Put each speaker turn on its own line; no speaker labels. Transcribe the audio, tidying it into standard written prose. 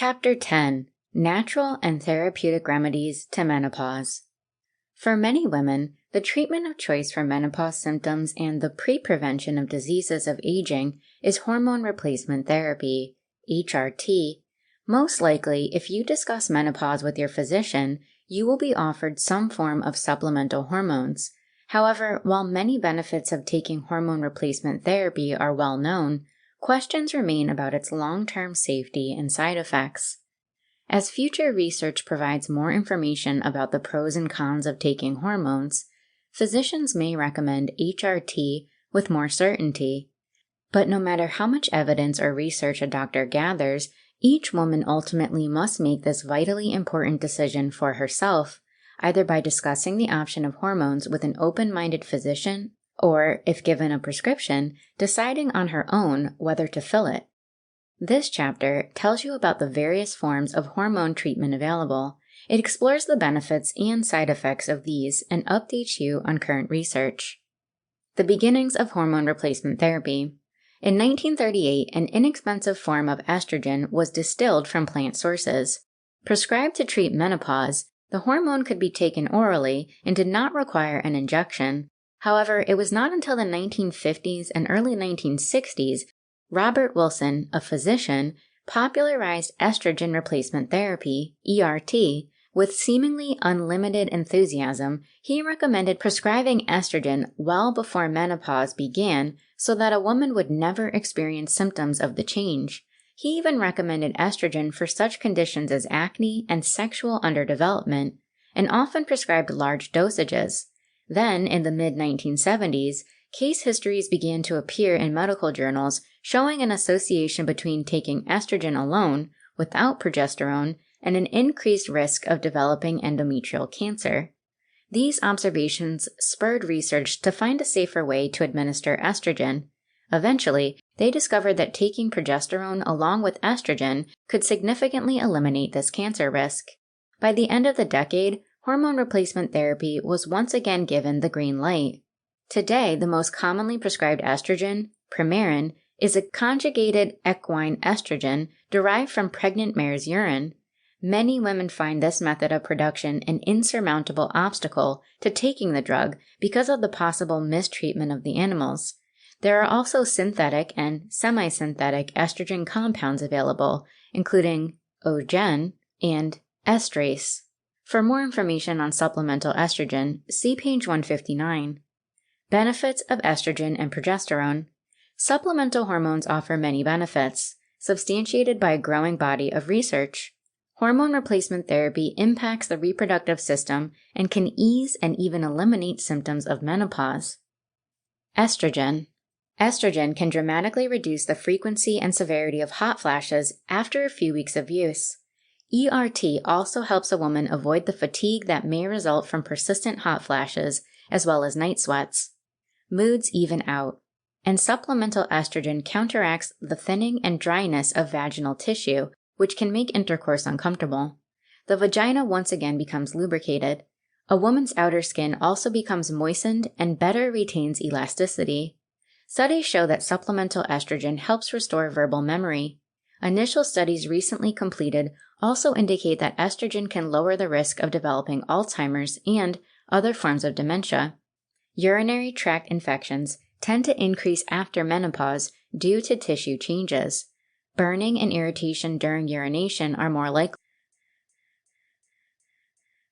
Chapter 10: Natural and Therapeutic Remedies to Menopause. For many women, the treatment of choice for menopause symptoms and the pre-prevention of diseases of aging is hormone replacement therapy, HRT. Most likely, if you discuss menopause with your physician, you will be offered some form of supplemental hormones. However, while many benefits of taking hormone replacement therapy are well known, questions remain about its long-term safety and side effects. As future research provides more information about the pros and cons of taking hormones, physicians may recommend HRT with more certainty. But no matter how much evidence or research a doctor gathers, each woman ultimately must make this vitally important decision for herself, either by discussing the option of hormones with an open-minded physician or, if given a prescription, deciding on her own whether to fill it. This chapter tells you about the various forms of hormone treatment available. It explores the benefits and side effects of these and updates you on current research. The beginnings of hormone replacement therapy. In 1938, an inexpensive form of estrogen was distilled from plant sources. Prescribed to treat menopause, the hormone could be taken orally and did not require an injection. However, it was not until the 1950s and early 1960s Robert Wilson, a physician, popularized estrogen replacement therapy, ERT. With seemingly unlimited enthusiasm, he recommended prescribing estrogen well before menopause began so that a woman would never experience symptoms of the change. He even recommended estrogen for such conditions as acne and sexual underdevelopment, and often prescribed large dosages. Then, in the mid-1970s, case histories began to appear in medical journals showing an association between taking estrogen alone, without progesterone, and an increased risk of developing endometrial cancer. These observations spurred research to find a safer way to administer estrogen. Eventually, they discovered that taking progesterone along with estrogen could significantly eliminate this cancer risk. By the end of the decade, hormone replacement therapy was once again given the green light. Today, the most commonly prescribed estrogen, Premarin, is a conjugated equine estrogen derived from pregnant mare's urine. Many women find this method of production an insurmountable obstacle to taking the drug because of the possible mistreatment of the animals. There are also synthetic and semi-synthetic estrogen compounds available, including Ogen and estrase. For more information on supplemental estrogen, see page 159. Benefits of estrogen and progesterone. Supplemental hormones offer many benefits, substantiated by a growing body of research. Hormone replacement therapy impacts the reproductive system and can ease and even eliminate symptoms of menopause. Estrogen. Estrogen can dramatically reduce the frequency and severity of hot flashes after a few weeks of use. ERT also helps a woman avoid the fatigue that may result from persistent hot flashes, as well as night sweats. Moods even out. And supplemental estrogen counteracts the thinning and dryness of vaginal tissue, which can make intercourse uncomfortable. The vagina once again becomes lubricated. A woman's outer skin also becomes moistened and better retains elasticity. Studies show that supplemental estrogen helps restore verbal memory. Initial studies recently completed also indicate that estrogen can lower the risk of developing Alzheimer's and other forms of dementia. Urinary tract infections tend to increase after menopause due to tissue changes. Burning and irritation during urination are more likely.